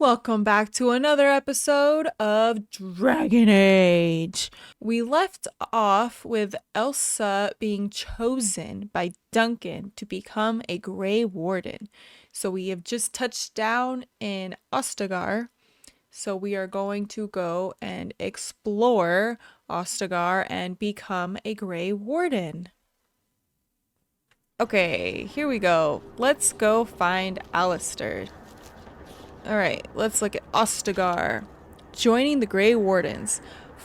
Welcome back to another episode of Dragon Age. We left off with Elsa being chosen by Duncan to become a Grey Warden. So we have just touched down in Ostagar. So we are going to go and explore Ostagar and become a Grey Warden. Okay, here we go. Let's go find Alistair. Alright, let's look at Ostagar. Joining the Grey Wardens.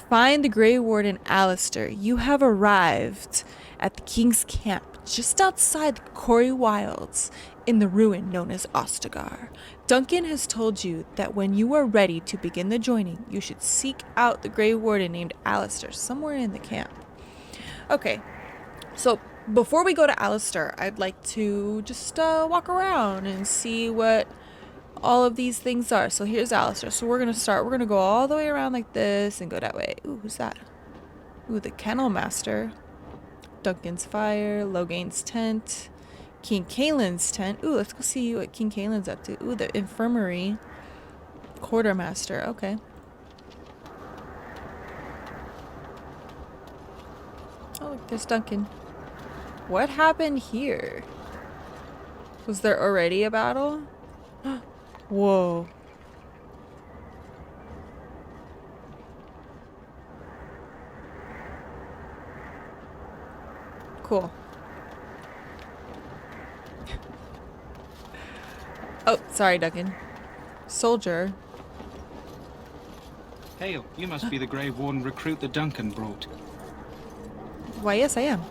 Find the Grey Warden Alistair. You have arrived at the King's camp just outside the Quarry Wilds in the ruin known as Ostagar. Duncan has told you that when you are ready to begin the joining, you should seek out the Grey Warden named Alistair somewhere in the camp. Okay, so before we go to Alistair, I'd like to just walk around and see what all of these things are. So here's Alistair. So we're gonna go all the way around like this and go that way. Ooh, who's that? Ooh, the Kennel Master. Duncan's fire, Logain's tent, King Kaelin's tent. Ooh, let's go see what King Kaelin's up to. Ooh, the infirmary. Quartermaster, okay. Oh, look, there's Duncan. What happened here? Was there already a battle? Whoa. Cool. Oh, sorry, Duncan. Soldier. Hail, you must be the Grey Warden recruit that Duncan brought. Why, yes, I am.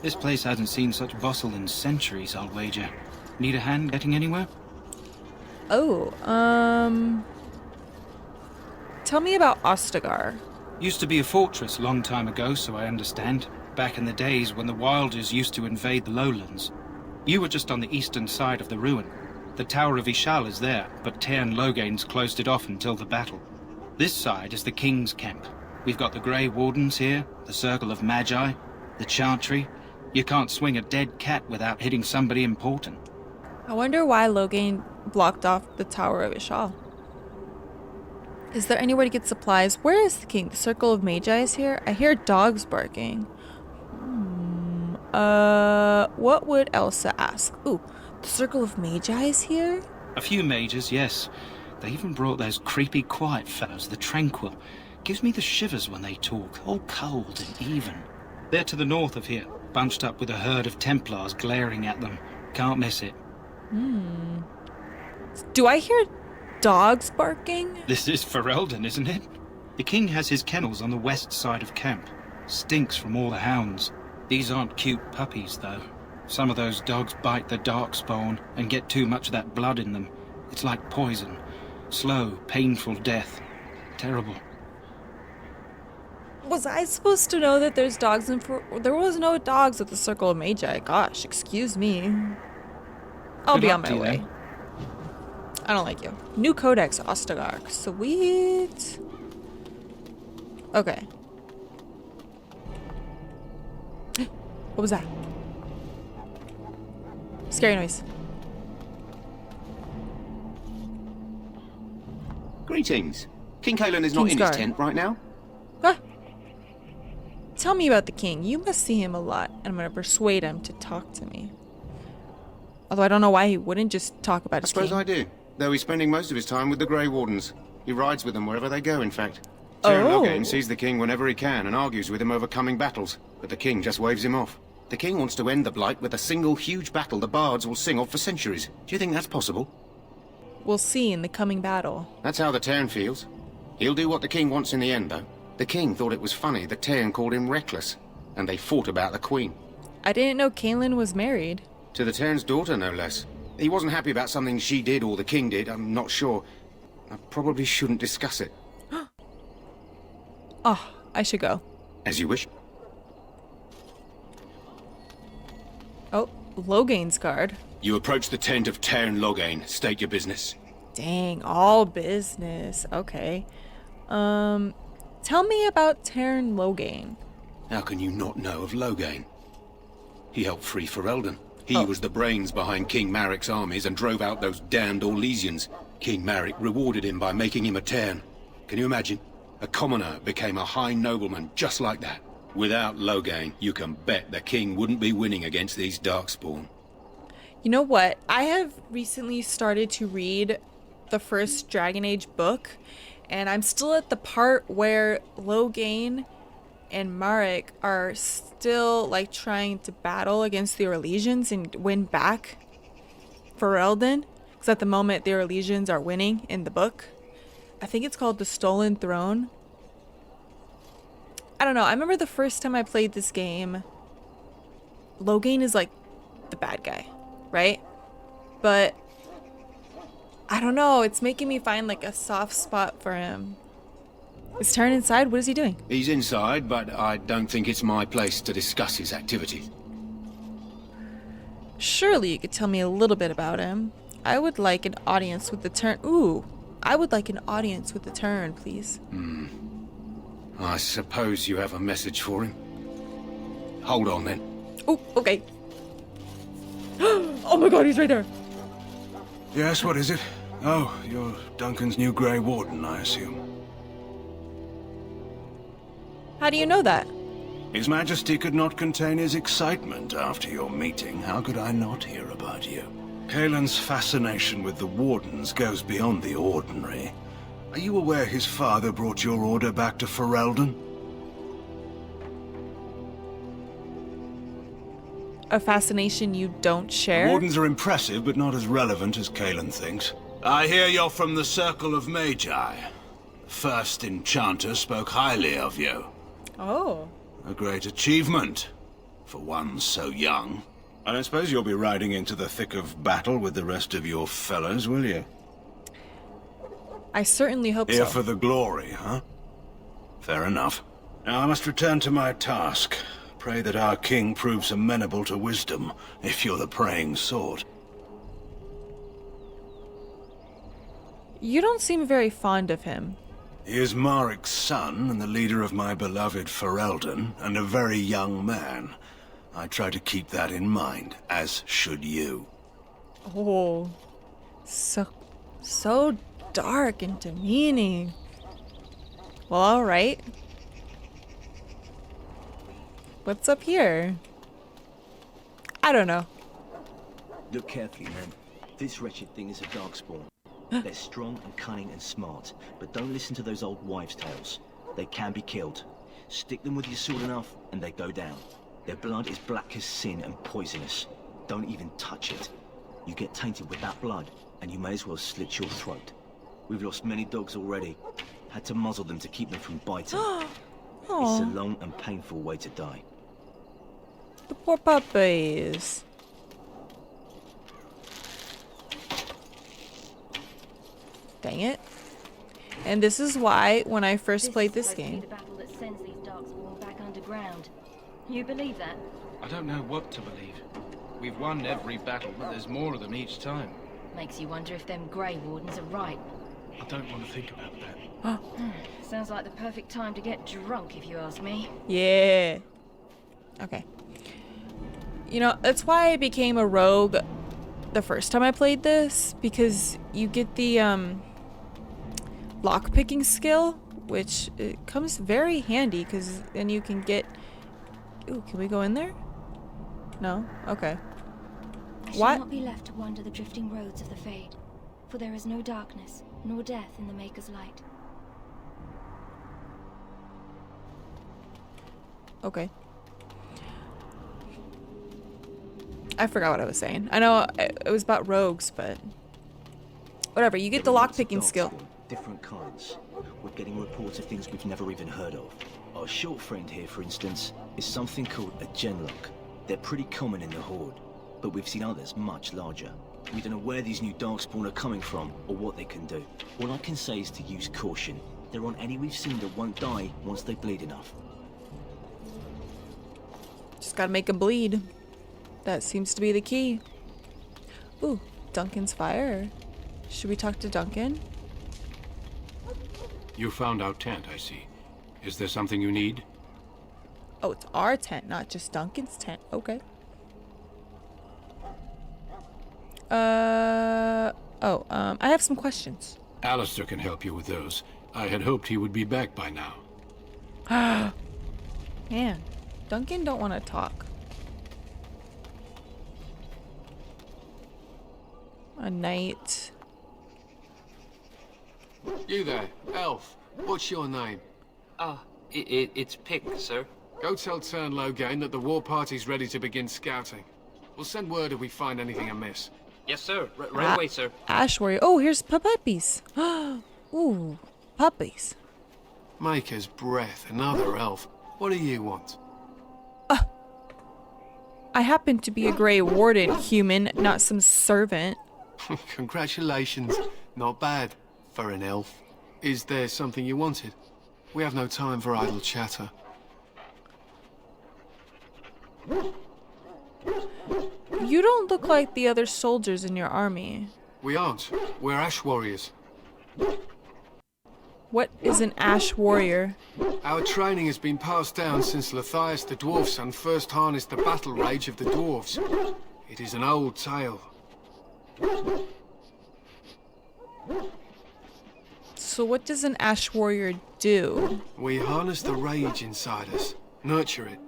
This place hasn't seen such bustle in centuries, I'll wager. Need a hand getting anywhere? Oh, tell me about Ostagar. Used to be a fortress a long time ago, so I understand. Back in the days when the Wilders used to invade the lowlands. You were just on the eastern side of the ruin. The Tower of Ishal is there, but Tairn Logain's closed it off until the battle. This side is the King's camp. We've got the Grey Wardens here, the Circle of Magi, the Chantry. You can't swing a dead cat without hitting somebody important. I wonder why Logain blocked off the Tower of Ishal. Is there anywhere to get supplies? Where is the king? The Circle of Magi is here? I hear dogs barking. What would Elsa ask? Ooh, the Circle of Magi is here? A few mages, yes. They even brought those creepy quiet fellows, the Tranquil. Gives me the shivers when they talk, all cold and even. They're to the north of here, bunched up with a herd of Templars glaring at them. Can't miss it. Do I hear dogs barking? This is Ferelden, isn't it? The king has his kennels on the west side of camp. Stinks from all the hounds. These aren't cute puppies, though. Some of those dogs bite the darkspawn and get too much of that blood in them. It's like poison. Slow, painful death. Terrible. Was I supposed to know that there's dogs in there was no dogs at the Circle of Magi. Gosh, excuse me. I'll be on my way. I don't like you. New Codex, Ostagar. Sweet. Okay. What was that? Scary noise. Greetings. King Kaelin is not in his tent right now? Huh? Tell me about the king. You must see him a lot, and I'm going to persuade him to talk to me. Although I don't know why he wouldn't just talk about his king. I suppose I do. Though he's spending most of his time with the Grey Wardens. He rides with them wherever they go, in fact. Tairn Logain sees the king whenever he can and argues with him over coming battles, but the king just waves him off. The king wants to end the Blight with a single huge battle the bards will sing of for centuries. Do you think that's possible? We'll see in the coming battle. That's how the Tairn feels. He'll do what the king wants in the end, though. The king thought it was funny that Tairn called him reckless, and they fought about the queen. I didn't know Kaelin was married. To the Tairn's daughter, no less. He wasn't happy about something she did or the king did, I'm not sure. I probably shouldn't discuss it. Oh, I should go. As you wish. Oh, Logain's guard. You approach the tent of Tairn Logain. State your business. Dang, all business. Okay. Tell me about Tairn Logain. How can you not know of Logain? He helped free Ferelden. He was the brains behind King Maric's armies and drove out those damned Orlesians. King Marek rewarded him by making him a Tairn. Can you imagine? A commoner became a high nobleman just like that. Without Loghain, you can bet the king wouldn't be winning against these Darkspawn. You know what? I have recently started to read the first Dragon Age book, and I'm still at the part where Loghain and Marek are still like trying to battle against the Orlesians and win back Ferelden. Because at the moment the Orlesians are winning in the book. I think it's called The Stolen Throne. I don't know. I remember the first time I played this game, Loghain is like the bad guy, right? But I don't know. It's making me find like a soft spot for him. Is Tairn inside? What is he doing? He's inside, but I don't think it's my place to discuss his activities. Surely you could tell me a little bit about him. I would like an audience with the Tairn. Ooh, I would like an audience with the Tairn, please. I suppose you have a message for him. Hold on then. Oh, okay. Oh my god, he's right there. Yes, what is it? Oh, you're Duncan's new Grey Warden, I assume. How do you know that? His Majesty could not contain his excitement after your meeting. How could I not hear about you? Kaelin's fascination with the Wardens goes beyond the ordinary. Are you aware his father brought your order back to Ferelden? A fascination you don't share? Wardens are impressive, but not as relevant as Kaelin thinks. I hear you're from the Circle of Magi. First Enchanter spoke highly of you. Oh. A great achievement, for one so young. I don't suppose you'll be riding into the thick of battle with the rest of your fellows, will you? I certainly hope Here so. for the glory, huh? Fair enough. Now I must return to my task. Pray that our king proves amenable to wisdom, if you're the praying sort. You don't seem very fond of him. He is Marek's son, and the leader of my beloved Ferelden, and a very young man. I try to keep that in mind, as should you. Oh. So dark and demeaning. Well, alright. What's up here? I don't know. Look carefully, man. This wretched thing is a Darkspawn. They're strong and cunning and smart, but don't listen to those old wives' tales. They can be killed. Stick them with your sword enough, and they go down. Their blood is black as sin and poisonous. Don't even touch it. You get tainted with that blood, and you may as well slit your throat. We've lost many dogs already. Had to muzzle them to keep them from biting. It's a Oh, long and painful way to die. the poor puppies. Dang it. And this is why, when I first played this game, The battle that sends these Darkspawn back underground. You believe that? I don't know what to believe. We've won every battle, but there's more of them each time. Makes you wonder if them Grey Wardens are right. I don't want to think about that. Sounds like the perfect time to get drunk, if you ask me. yeah. Okay. You know, that's why I became a rogue the first time I played this, because you get the lockpicking skill, which it comes very handy, because then you can get... Ooh, can we go in there? No? Okay. I shall What? not be left to wander the drifting roads of the Fade, for there is no darkness, nor death in the Maker's light. Okay. I forgot what I was saying. I know it was about rogues, but... Whatever, you get the There are lots of lockpicking skill. Darkspawn, different kinds. We're getting reports of things we've never even heard of. Our short friend here, for instance, is something called a genlock. They're pretty common in the Horde, but we've seen others much larger. We don't know where these new Darkspawn are coming from, or what they can do. All I can say is to use caution. There aren't any we've seen that won't die once they bleed enough. Just gotta make them bleed. That seems to be the key. Ooh, Duncan's fire. Should we talk to Duncan? You found our tent, I see. Is there something you need? Oh, it's our tent, not just Duncan's tent. Okay. Oh, I have some questions. Alistair can help you with those. I had hoped he would be back by now. Man, Duncan don't want to talk. A knight. You there, elf. What's your name? It's Pick, sir. Go tell Turnlogain that the war party's ready to begin scouting. We'll send word if we find anything amiss. Yes, sir. Right away, sir. Ash warrior. Oh, here's puppies. Ooh, puppies. Maker's breath, another elf. What do you want? I happen to be a Grey Warden human, not some servant. Congratulations. Not bad for an elf. Is there something you wanted? We have no time for idle chatter. You don't look like the other soldiers in your army. We aren't. We're ash warriors. What is an Ash warrior? Our training has been passed down since Lathias the Dwarf Son first harnessed the battle rage of the dwarves. It is an old tale. So what does an Ash warrior do? We harness the rage inside us, nurture it,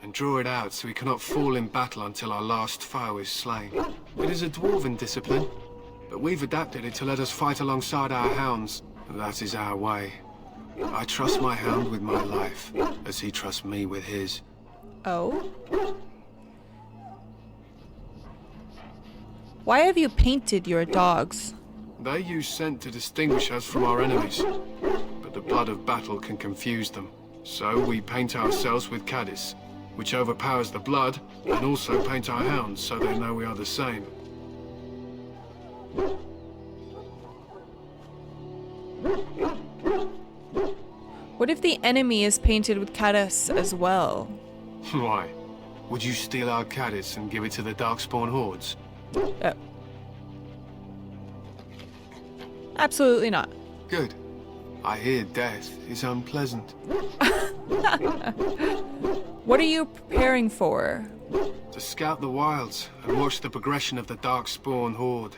and draw it out so we cannot fall in battle until our last foe is slain. It is a dwarven discipline, but we've adapted it to let us fight alongside our hounds. That is our way. I trust my hound with my life, as he trusts me with his. Oh? Why have you painted your dogs? They use scent to distinguish us from our enemies, but the blood of battle can confuse them. So we paint ourselves with caddis, which overpowers the blood, and also paint our hounds so they know we are the same. What if the enemy is painted with caddis as well? Why? Would you steal our caddis and give it to the Darkspawn hordes? Absolutely not. Good. I hear death is unpleasant. What are you preparing for? To scout the wilds and watch the progression of the Darkspawn horde.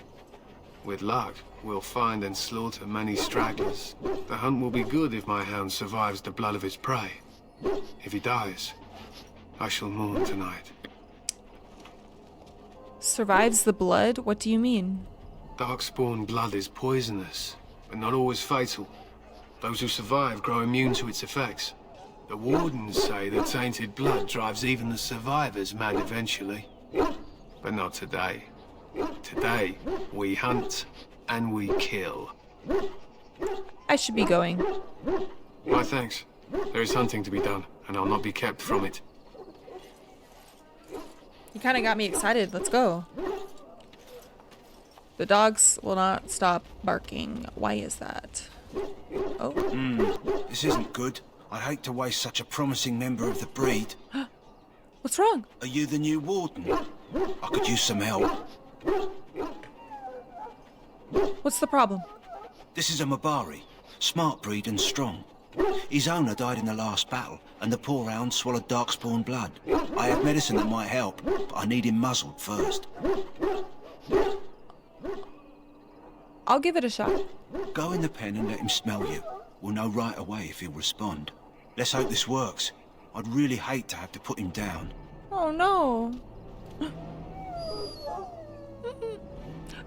With luck, we'll find and slaughter many stragglers. The hunt will be good if my hound survives the blood of his prey. If he dies, I shall mourn tonight. Survives the blood? What do you mean? Darkspawn blood is poisonous, but not always fatal. Those who survive grow immune to its effects. The wardens say that tainted blood drives even the survivors mad eventually. But not today. Today, we hunt and we kill. I should be going. My thanks. There is hunting to be done, and I'll not be kept from it. You kind of got me excited. Let's go. The dogs will not stop barking. Why is that? Oh. This isn't good. I hate to waste such a promising member of the breed. What's wrong? Are you the new warden? I could use some help. What's the problem? This is a Mabari. Smart breed and strong. His owner died in the last battle, and the poor hound swallowed Darkspawn blood. I have medicine that might help, but I need him muzzled first. I'll give it a shot. Go in the pen and let him smell you. We'll know right away if he'll respond. Let's hope this works. I'd really hate to have to put him down. Oh no.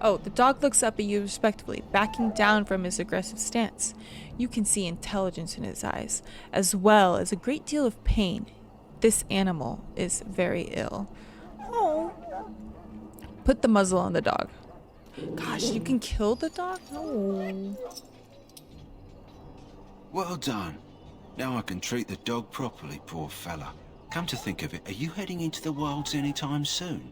Oh, the dog looks up at you respectfully, backing down from his aggressive stance. You can see intelligence in his eyes, as well as a great deal of pain. This animal is very ill. Oh. Put the muzzle on the dog. Gosh, you can kill the dog? No. Well done. Now I can treat the dog properly, poor fella. Come to think of it, are you heading into the wilds anytime soon?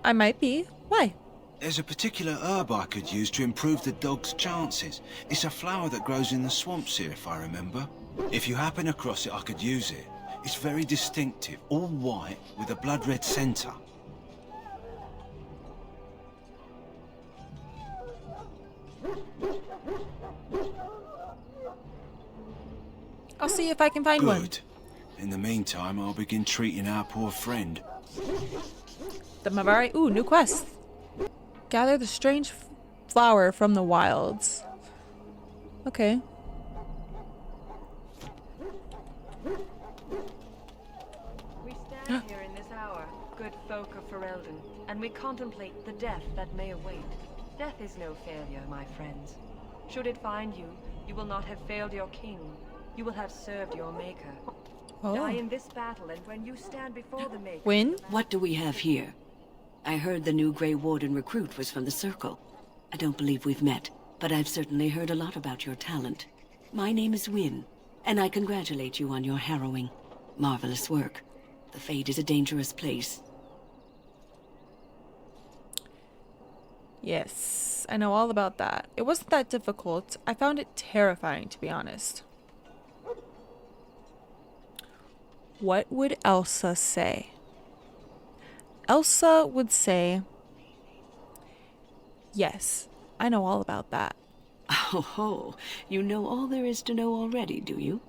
I might be. Why? There's a particular herb I could use to improve the dog's chances. It's a flower that grows in the swamps here, if I remember. If you happen across it, I could use it. It's very distinctive, all white with a blood-red centre. I'll see if I can find one. Good. In the meantime, I'll begin treating our poor friend. The Mabari. Ooh, new quest. Gather the strange flower from the wilds. Okay. We stand here in this hour, good folk of Ferelden, and we contemplate the death that may await. Death is no failure, my friends. Should it find you, you will not have failed your king. You will have served your maker. Oh. Die in this battle, and when you stand before the maker... Win? What do we have here? I heard the new Grey Warden recruit was from the Circle. I don't believe we've met, but I've certainly heard a lot about your talent. My name is Wynne, and I congratulate you on your harrowing, marvelous work. The Fade is a dangerous place. Yes, I know all about that. It wasn't that difficult. I found it terrifying, to be honest. What would Elsa say? Elsa would say, yes, I know all about that. Oh ho, you know all there is to know already, do you?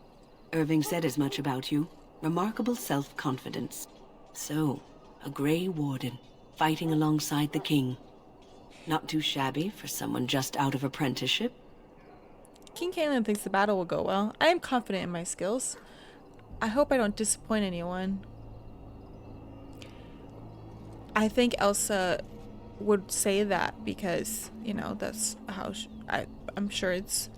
Irving said as much about you. Remarkable self-confidence. So, a Grey Warden, fighting alongside the king. Not too shabby for someone just out of apprenticeship. King Caitlin thinks the battle will go well. I am confident in my skills. I hope I don't disappoint anyone. I think Elsa would say that because, you know, that's how I'm sure it's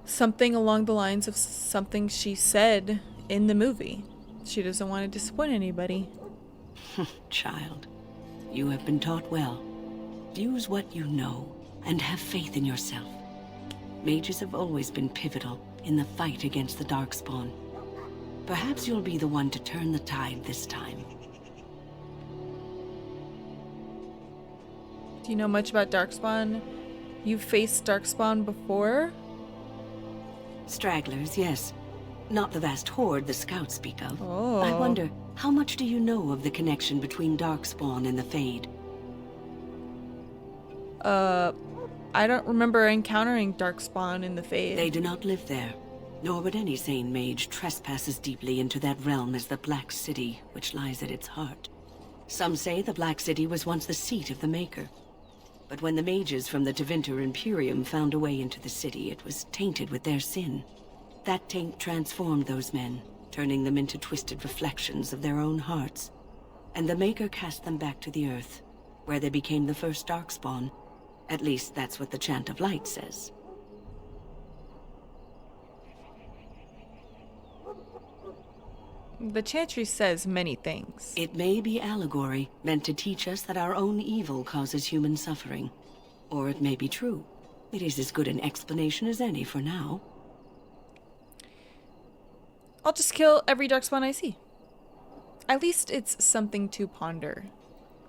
something along the lines of something she said in the movie. She doesn't want to disappoint anybody. Child, you have been taught well. Use what you know and have faith in yourself. Mages have always been pivotal in the fight against the Darkspawn. Perhaps you'll be the one to turn the tide this time. Do you know much about Darkspawn? You've faced Darkspawn before? Stragglers, yes. Not the vast horde the scouts speak of. Oh. I wonder, how much do you know of the connection between Darkspawn and the Fade? I don't remember encountering Darkspawn in the Fade. They do not live there. Nor would any sane mage trespass as deeply into that realm as the Black City, which lies at its heart. Some say the Black City was once the seat of the Maker. But when the mages from the Tevinter Imperium found a way into the city, it was tainted with their sin. That taint transformed those men, turning them into twisted reflections of their own hearts. And the Maker cast them back to the Earth, where they became the first Darkspawn. At least that's what the Chant of Light says. The Chantry says many things. It may be allegory, meant to teach us that our own evil causes human suffering. Or it may be true. It is as good an explanation as any for now. I'll just kill every Darkspawn I see. At least it's something to ponder.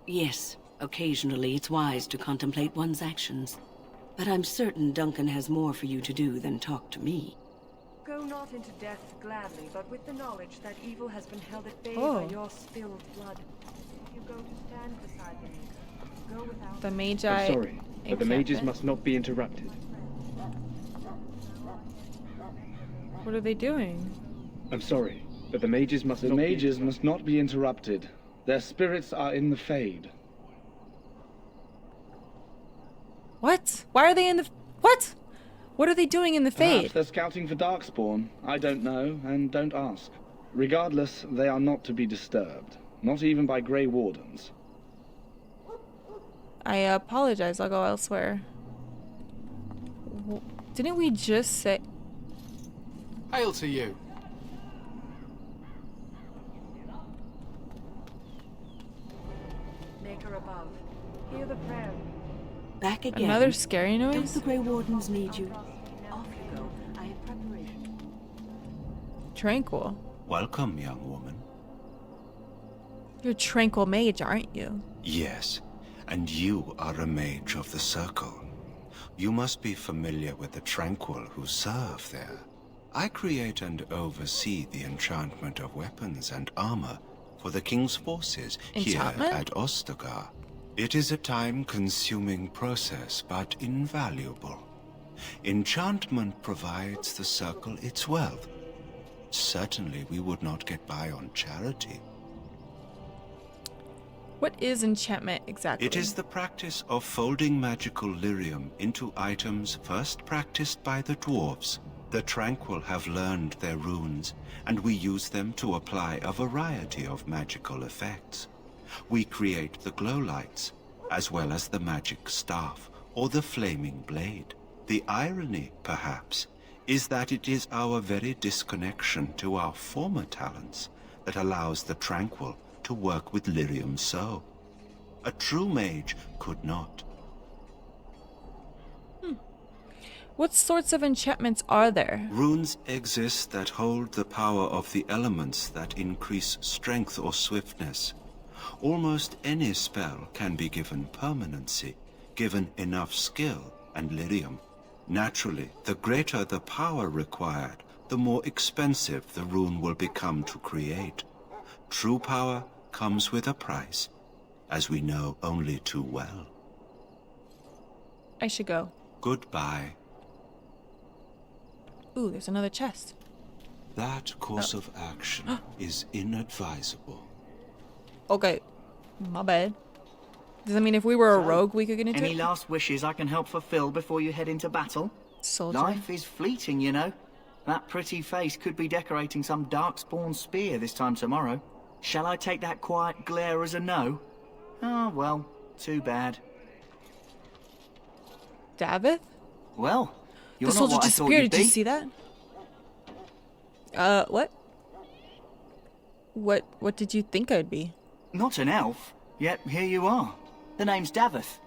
Yes, occasionally it's wise to contemplate one's actions. But I'm certain Duncan has more for you to do than talk to me. Go not into death gladly, but with the knowledge that evil has been held at bay Oh. by your spilled blood. If you go to stand beside the Maker, go without... The Magi... I'm sorry, but the mages must not be interrupted. What are they doing? I'm sorry, but the mages must not be interrupted. Their spirits are in the Fade. What? Why are they in the... What? What are they doing in the Fade? Perhaps they're scouting for Darkspawn. I don't know, and don't ask. Regardless, they are not to be disturbed. Not even by Grey Wardens. I apologize. I'll go elsewhere. Didn't we just say... Hail to you. Maker above, hear the prayer. Back again. Another scary noise? Don't the Grey Wardens need you? Off you go. I have preparation. Tranquil. Welcome, young woman. You're a tranquil mage, aren't you? Yes, and you are a mage of the Circle. You must be familiar with the Tranquil who serve there. I create and oversee the enchantment of weapons and armor for the King's forces here at Ostagar. It is a time-consuming process, but invaluable. Enchantment provides the Circle its wealth. Certainly we would not get by on charity. What is enchantment exactly? It is the practice of folding magical lyrium into items first practiced by the dwarves. The Tranquil have learned their runes, and we use them to apply a variety of magical effects. We create the glow lights, as well as the magic staff or the flaming blade. The irony, perhaps, is that it is our very disconnection to our former talents that allows the Tranquil to work with lyrium so. A true mage could not. What sorts of enchantments are there? Runes exist that hold the power of the elements that increase strength or swiftness. Almost any spell can be given permanency, given enough skill and lyrium. Naturally, the greater the power required, the more expensive the rune will become to create. True power comes with a price, as we know only too well. I should go. Goodbye. Ooh, there's another chest. That course of action is inadvisable. Okay, my bad. Does that mean if we were a rogue, we could get into Any it? last wishes I can help fulfill before you head into battle? Soldier. Life is fleeting, you know. That pretty face could be decorating some darkspawn spear this time tomorrow. Shall I take that quiet glare as a no? Oh, well, too bad. Davith? Well, you're the not soldier what I thought disappeared. you'd Did you be. see that? What? What did you think I'd be? Not an elf, yet here you are. The name's Davith.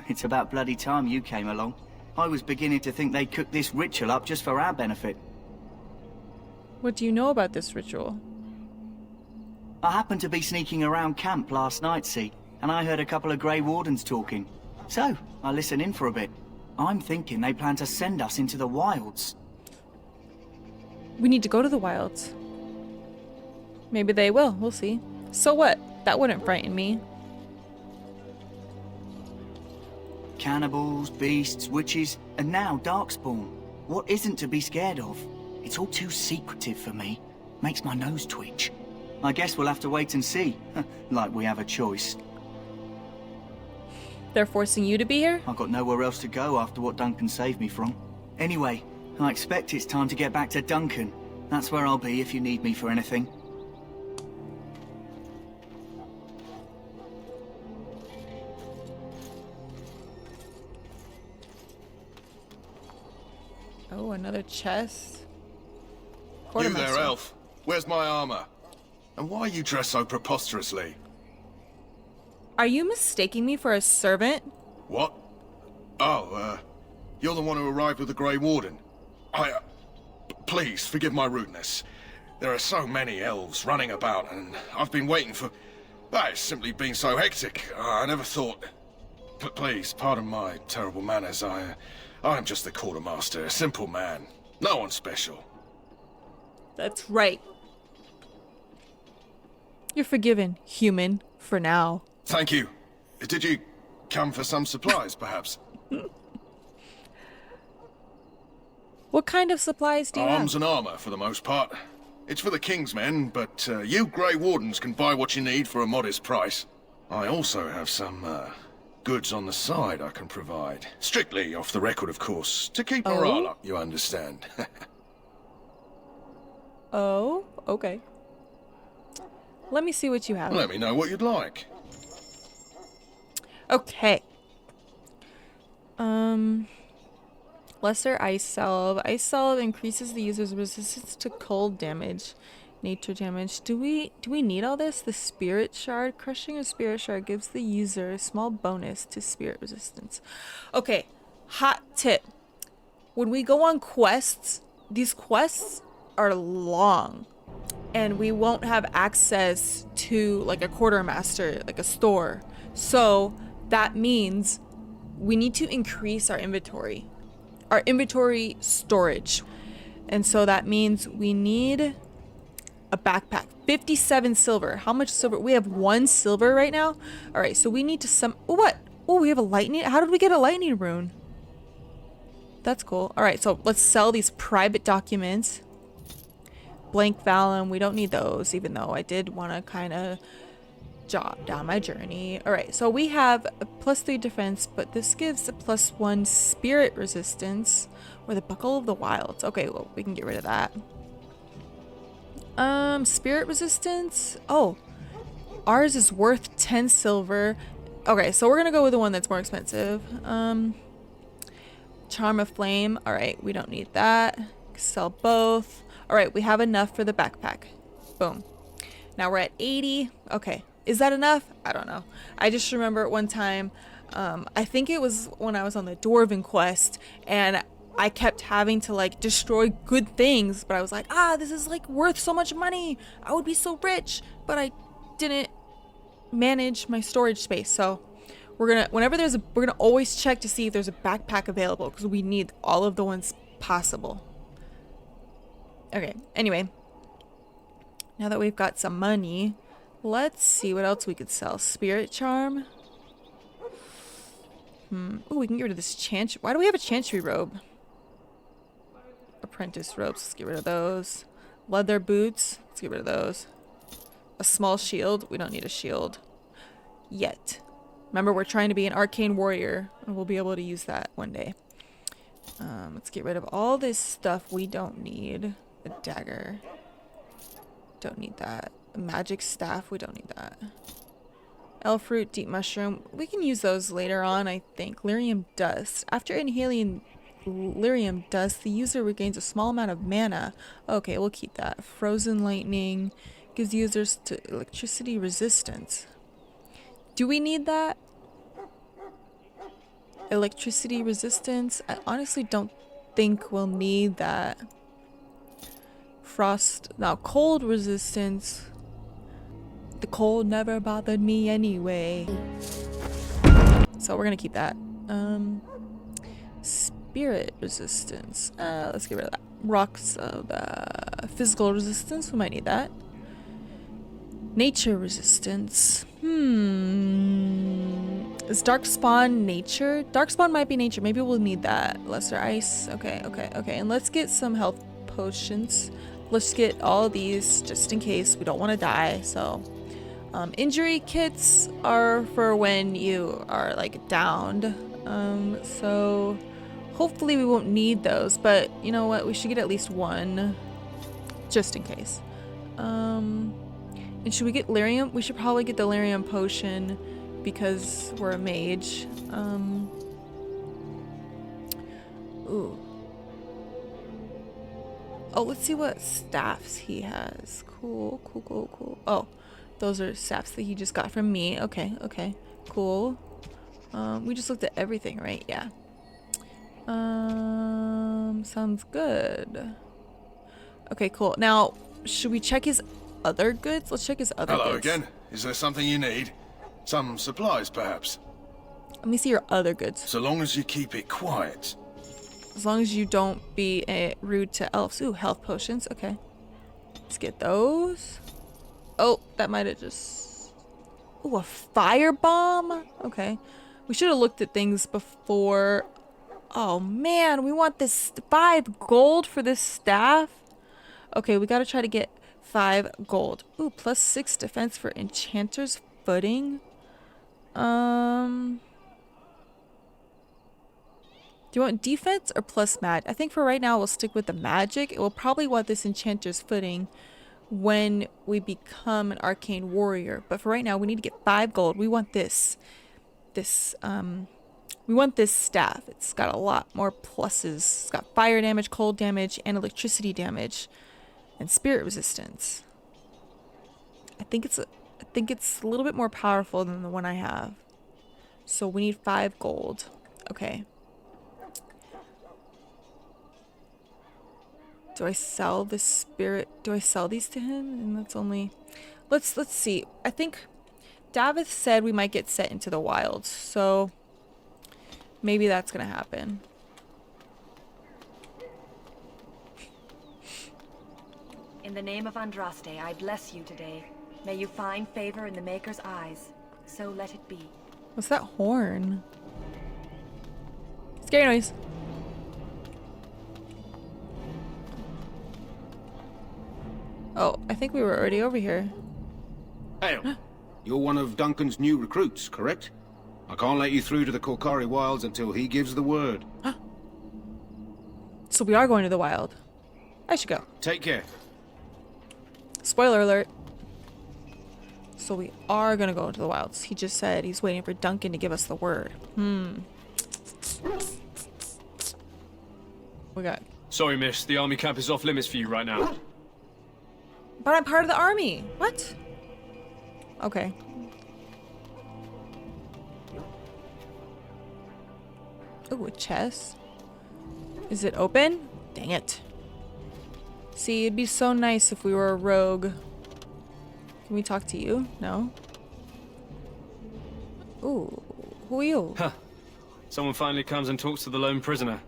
It's about bloody time you came along. I was beginning to think they'd cooked this ritual up just for our benefit. What do you know about this ritual? I happened to be sneaking around camp last night, see, and I heard a couple of Grey Wardens talking. So, I listened in for a bit. I'm thinking they plan to send us into the wilds. We need to go to the wilds. Maybe they will. We'll see. So what? That wouldn't frighten me. Cannibals, beasts, witches, and now Darkspawn. What isn't to be scared of? It's all too secretive for me. Makes my nose twitch. I guess we'll have to wait and see. Like we have a choice. They're forcing you to be here? I've got nowhere else to go after what Duncan saved me from. Anyway, I expect it's time to get back to Duncan. That's where I'll be if you need me for anything. Oh, another chest. You there, elf. Where's my armor? And why are you dressed so preposterously? Are you mistaking me for a servant? What? Oh, you're the one who arrived with the Grey Warden. Please, forgive my rudeness. There are so many elves running about, and I've been waiting for... It's simply been so hectic. I never thought... Please, pardon my terrible manners. I'm just the quartermaster, a simple man. No one special. That's right. You're forgiven, human, for now. Thank you. Did you come for some supplies, perhaps? What kind of supplies do you have? Arms and armor, for the most part. It's for the King's men, but you Grey Wardens can buy what you need for a modest price. I also have some goods on the side I can provide. Strictly off the record, of course, to keep morale up, you understand. Oh, okay. Let me see what you have. Let me know what you'd like. Okay. Lesser ice salve. Ice salve increases the user's resistance to cold damage, nature damage. Do we need all this? The spirit shard. Crushing a spirit shard gives the user a small bonus to spirit resistance. Okay. Hot tip. When we go on quests, these quests are long. And we won't have access to like a quartermaster, like a store. So that means we need to increase our inventory storage. And so that means we need a backpack. 57 silver. How much silver? We have 1 silver right now. All right, so we need to what? Oh, we have a lightning. How did we get a lightning rune? That's cool. All right, so let's sell these private documents. Blank vellum, we don't need those, even though I did want to kind of job down my journey. All right, so we have a +3 defense, but this gives a +1 spirit resistance or the Buckle of the Wilds. Okay, well, we can get rid of that. Spirit resistance. Oh, ours is worth 10 silver. Okay, so we're gonna go with the one that's more expensive. Charm of Flame. All right, we don't need that. Sell both. All right, we have enough for the backpack. Boom. Now we're at 80. Okay, is that enough? I don't know. I just remember at one time, I think it was when I was on the Dwarven quest, and I kept having to like destroy good things, but I was like, this is like worth so much money. I would be so rich, but I didn't manage my storage space. So we're gonna, we're gonna always check to see if there's a backpack available because we need all of the ones possible. Okay, anyway, now that we've got some money, let's see what else we could sell. Spirit Charm. Oh, we can get rid of this chant. Why do we have a chantry robe? Apprentice robes. Let's get rid of those. Leather boots. Let's get rid of those. A small shield. We don't need a shield yet. Remember, we're trying to be an arcane warrior, and we'll be able to use that one day. Let's get rid of all this stuff we don't need. A dagger. Don't need that. A magic staff. We don't need that. Elf fruit, deep mushroom. We can use those later on, I think. Lyrium dust. After inhaling lyrium dust, the user regains a small amount of mana. Okay, we'll keep that. Frozen lightning gives users to electricity resistance. Do we need that? Electricity resistance? I honestly don't think we'll need that. Frost. Now, cold resistance. The cold never bothered me anyway. So we're gonna keep that. Spirit resistance. Let's get rid of that. Rocks of physical resistance. We might need that. Nature resistance. Is Darkspawn nature? Darkspawn might be nature. Maybe we'll need that. Lesser ice. Okay. And let's get some health potions. Let's get all these just in case we don't want to die. So, injury kits are for when you are like downed. So hopefully we won't need those. But you know what? We should get at least one, just in case. And should we get lyrium? We should probably get the lyrium potion because we're a mage. Ooh. Oh, let's see what staffs he has. Cool. Oh, those are staffs that he just got from me. Okay. Cool. We just looked at everything, right? Yeah. Sounds good. Okay, cool. Now, should we check his other goods? Let's check his other goods. Hello again. Is there something you need? Some supplies, perhaps? Let me see your other goods. So long as you keep it quiet. As long as you don't be rude to elves. Ooh, health potions. Okay. Let's get those. Oh, that might have just... Ooh, a firebomb? Okay. We should have looked at things before. Oh, man. We want this 5 gold for this staff. Okay, we got to try to get 5 gold. Ooh, +6 defense for Enchanter's Footing. Do you want defense or plus magic? I think for right now we'll stick with the magic. It will probably want this Enchanter's Footing when we become an arcane warrior. But for right now we need to get 5 gold. We want this. We want this staff. It's got a lot more pluses. It's got fire damage, cold damage, and electricity damage, and spirit resistance. I think it's a little bit more powerful than the one I have. So we need 5 gold. Okay. Do I sell the spirit? Do I sell these to him? And that's only... Let's see. I think Davith said we might get set into the wilds. So maybe that's going to happen. In the name of Andraste, I bless you today. May you find favor in the Maker's eyes. So let it be. What's that horn? Scary noise. Oh, I think we were already over here. Hail. You're one of Duncan's new recruits, correct? I can't let you through to the Korkari Wilds until he gives the word. So we are going to the wild. I should go. Take care. Spoiler alert. So we are gonna go into the wilds. He just said he's waiting for Duncan to give us the word. We got... Sorry, miss. The army camp is off limits for you right now. But I'm part of the army. What? Okay. Ooh, a chest. Is it open? Dang it. See, it'd be so nice if we were a rogue. Can we talk to you? No? Ooh, who are you? Huh. Someone finally comes and talks to the lone prisoner.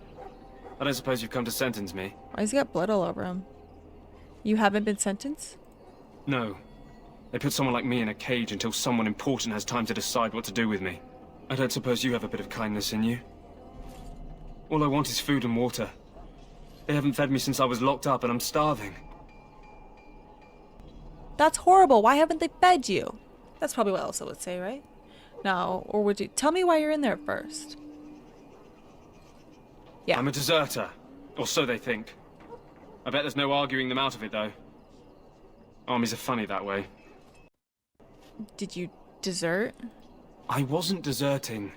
I don't suppose you've come to sentence me. Why has he got blood all over him? You haven't been sentenced? No. They put someone like me in a cage until someone important has time to decide what to do with me. I don't suppose you have a bit of kindness in you? All I want is food and water. They haven't fed me since I was locked up and I'm starving. That's horrible. Why haven't they fed you? That's probably what Elsa would say, right? No, or would you tell me why you're in there first? Yeah. I'm a deserter, or so they think. I bet there's no arguing them out of it, though. Armies are funny that way. Did you desert? I wasn't deserting.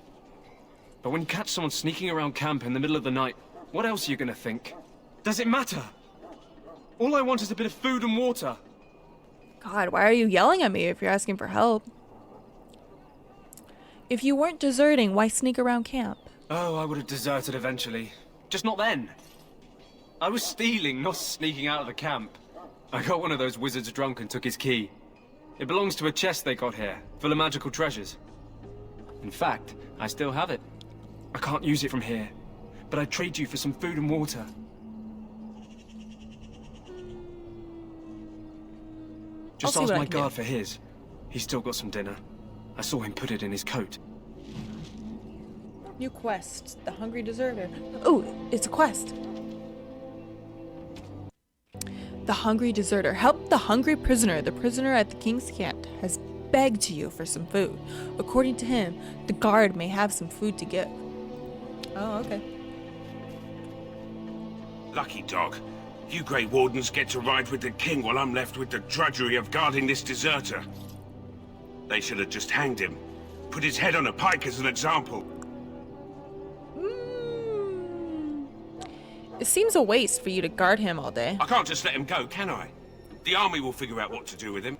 But when you catch someone sneaking around camp in the middle of the night, what else are you gonna think? Does it matter? All I want is a bit of food and water. God, why are you yelling at me if you're asking for help? If you weren't deserting, why sneak around camp? Oh, I would have deserted eventually. Just not then. I was stealing, not sneaking out of the camp. I got one of those wizards drunk and took his key. It belongs to a chest they got here, full of magical treasures. In fact, I still have it. I can't use it from here, but I'd trade you for some food and water. Just ask my guard for his. He's still got some dinner. I saw him put it in his coat. New quest. The Hungry Deserter. Oh, it's a quest. The Hungry Deserter. Help the hungry prisoner. The prisoner at the king's camp has begged to you for some food. According to him, the guard may have some food to give. Oh, okay. Lucky dog. You Grey Wardens get to ride with the king while I'm left with the drudgery of guarding this deserter. They should have just hanged him. Put his head on a pike as an example. It seems a waste for you to guard him all day. I can't just let him go, can I? The army will figure out what to do with him.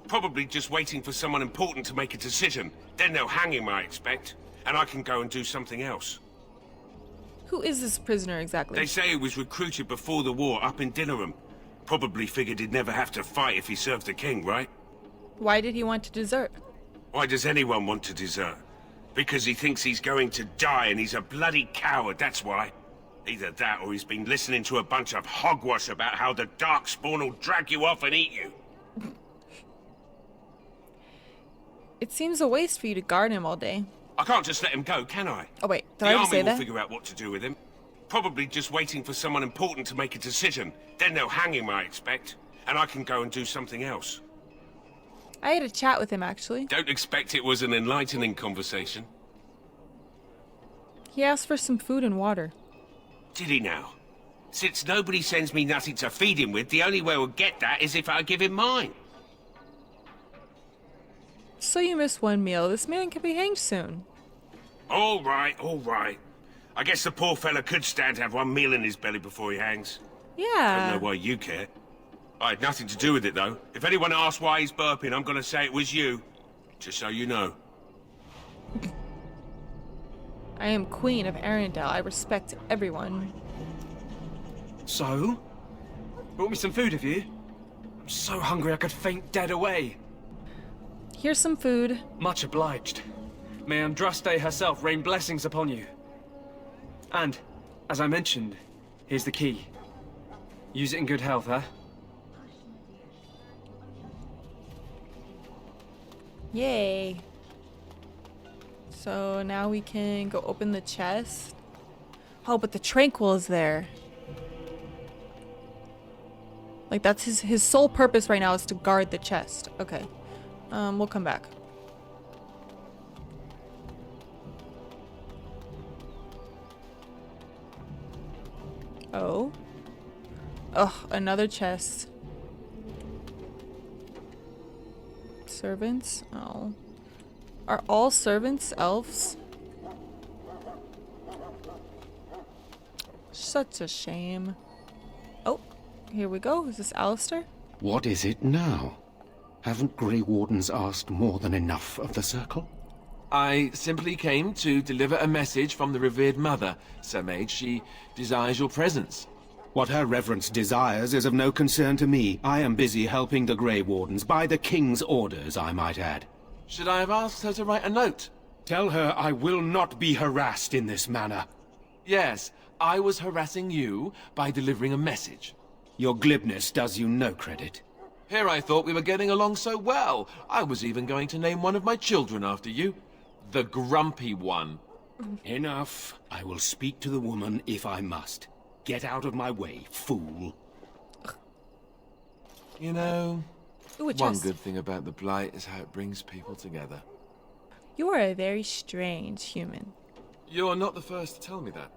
Probably just waiting for someone important to make a decision. Then they'll hang him, I expect. And I can go and do something else. Who is this prisoner exactly? They say he was recruited before the war up in Dinnerham. Probably figured he'd never have to fight if he served the king, right? Why did he want to desert? Why does anyone want to desert? Because he thinks he's going to die and he's a bloody coward, that's why. Either that or he's been listening to a bunch of hogwash about how the Darkspawn will drag you off and eat you. It seems a waste for you to guard him all day. I can't just let him go, can I? Oh wait, did the I already say army will that? figure out what to do with him. Probably just waiting for someone important to make a decision. Then they'll hang him, I expect. And I can go and do something else. I had a chat with him, actually. Don't expect it was an enlightening conversation. He asked for some food and water. Did he now? Since nobody sends me nothing to feed him with, the only way we'll get that is if I give him mine. So you missed one meal. This man could be hanged soon. All right, all right. I guess the poor fella could stand to have one meal in his belly before he hangs. Yeah. Don't know why you care. I had nothing to do with it, though. If anyone asks why he's burping, I'm gonna say it was you. Just so you know. I am Queen of Arendelle. I respect everyone. So? Brought me some food, have you? I'm so hungry I could faint dead away. Here's some food. Much obliged. May Andraste herself rain blessings upon you. And, as I mentioned, here's the key. Use it in good health, huh? Yay. So now we can go open the chest. Oh, but the Tranquil is there. Like, that's his sole purpose right now is to guard the chest. Okay. We'll come back. Oh. Ugh, another chest. Servants? Oh. Are all servants elves? Such a shame. Oh, here we go. Is this Alistair? What is it now? Haven't Grey Wardens asked more than enough of the Circle? I simply came to deliver a message from the revered mother, Sir Mage. She desires your presence. What her reverence desires is of no concern to me. I am busy helping the Grey Wardens, by the King's orders, I might add. Should I have asked her to write a note? Tell her I will not be harassed in this manner. Yes, I was harassing you by delivering a message. Your glibness does you no credit. Here I thought we were getting along so well. I was even going to name one of my children after you. The grumpy one. Enough. I will speak to the woman if I must. Get out of my way, fool. You know, Ooh, one good thing about the Blight is how it brings people together. You are a very strange human. You're not the first to tell me that.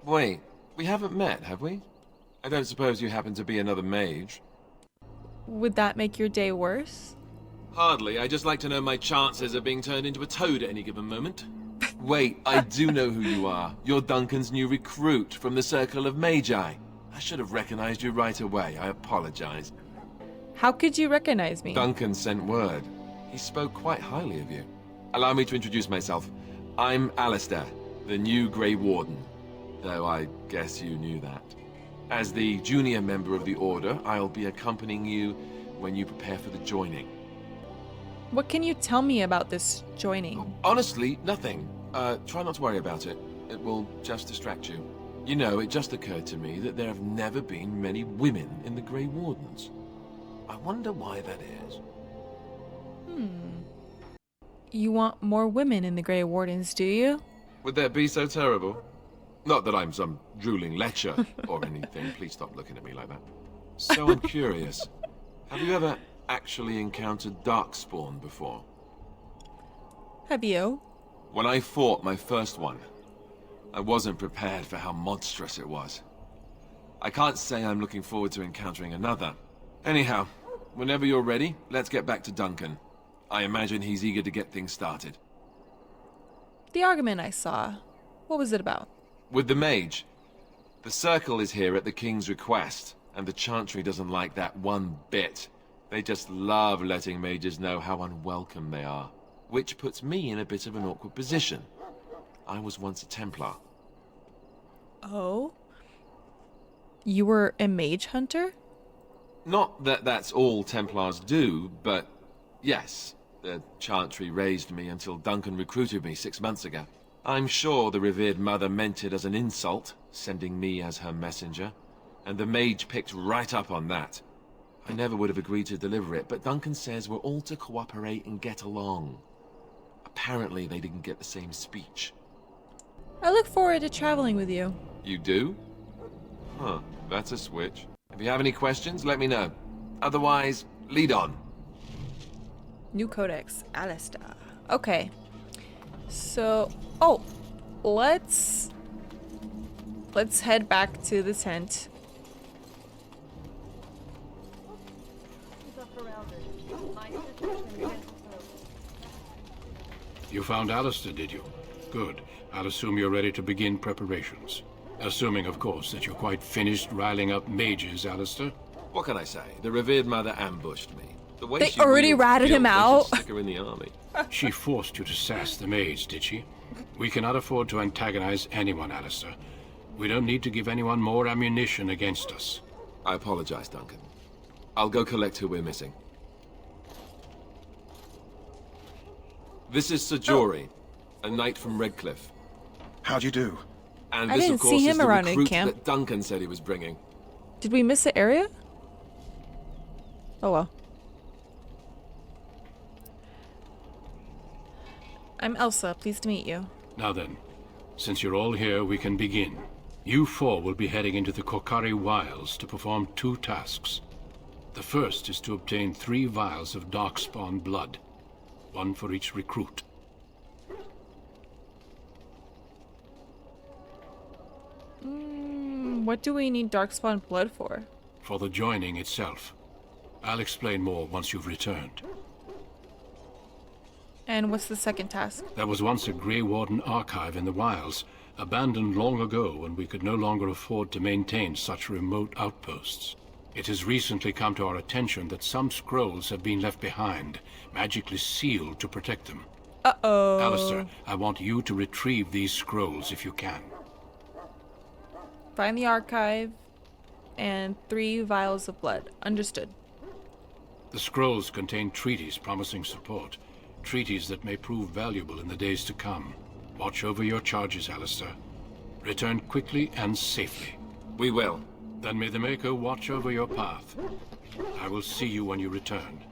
Wait, we haven't met, have we? I don't suppose you happen to be another mage? Would that make your day worse? Hardly. I just like to know my chances of being turned into a toad at any given moment. Wait, I do know who you are. You're Duncan's new recruit from the Circle of Magi. I should have recognized you right away. I apologize. How could you recognize me? Duncan sent word. He spoke quite highly of you. Allow me to introduce myself. I'm Alistair, the new Grey Warden. Though I guess you knew that. As the junior member of the Order, I'll be accompanying you when you prepare for the joining. What can you tell me about this joining? Honestly, nothing. Try not to worry about it. It will just distract you. You know, it just occurred to me that there have never been many women in the Grey Wardens. I wonder why that is. You want more women in the Grey Wardens, do you? Would that be so terrible? Not that I'm some drooling lecher or anything. Please stop looking at me like that. So I'm curious. Have you ever actually encountered Darkspawn before? Have you? When I fought my first one, I wasn't prepared for how monstrous it was. I can't say I'm looking forward to encountering another. Anyhow, whenever you're ready, let's get back to Duncan. I imagine he's eager to get things started. The argument I saw. What was it about? With the mage. The Circle is here at the King's request, and the Chantry doesn't like that one bit. They just love letting mages know how unwelcome they are, which puts me in a bit of an awkward position. I was once a Templar. Oh? You were a mage hunter? Not that that's all Templars do, but yes, the Chantry raised me until Duncan recruited me 6 months ago. I'm sure the revered mother meant it as an insult, sending me as her messenger, and the mage picked right up on that. I never would have agreed to deliver it, but Duncan says we're all to cooperate and get along. Apparently they didn't get the same speech. I look forward to traveling with you. You do? Huh, that's a switch. If you have any questions, let me know. Otherwise, lead on. New Codex, Alistair. Okay. So, oh, let's head back to the tent. You found Alistair, did you? Good. I'll assume you're ready to begin preparations. Assuming, of course, that you're quite finished riling up mages, Alistair. What can I say? The revered mother ambushed me. The way They she already wielded ratted him guilt, they out. should stick her in the army. She forced you to sass the mage, did she? We cannot afford to antagonize anyone, Alistair. We don't need to give anyone more ammunition against us. I apologize, Duncan. I'll go collect who we're missing. This is Sir Jory, a knight from Redcliffe. How do you do? And I this, didn't of course, see is him the around in recruit camp. that Duncan said he was bringing. Did we miss the area? Oh well. I'm Elsa. Pleased to meet you. Now then, since you're all here, we can begin. You four will be heading into the Kokari Wilds to perform 2 tasks. The first is to obtain 3 vials of Darkspawn blood, 1 for each recruit. What do we need Darkspawn blood for? For the joining itself. I'll explain more once you've returned. And what's the second task? There was once a Grey Warden archive in the wilds, abandoned long ago when we could no longer afford to maintain such remote outposts. It has recently come to our attention that some scrolls have been left behind, magically sealed to protect them. Uh-oh. Alistair, I want you to retrieve these scrolls if you can. Find the archive and 3 vials of blood. Understood. The scrolls contain treaties promising support. Treaties that may prove valuable in the days to come. Watch over your charges, Alistair. Return quickly and safely. We will. Then may the Maker watch over your path. I will see you when you return.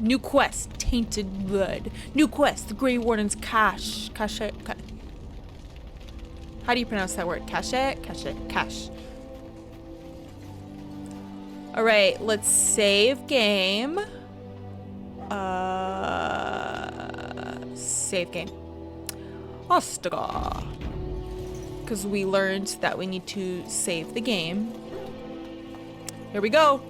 New quest, Tainted Blood. New quest, the Grey Warden's cache. How do you pronounce that word? Cache. Alright, let's save game. Save game. Ostagar. Because we learned that we need to save the game. Here we go.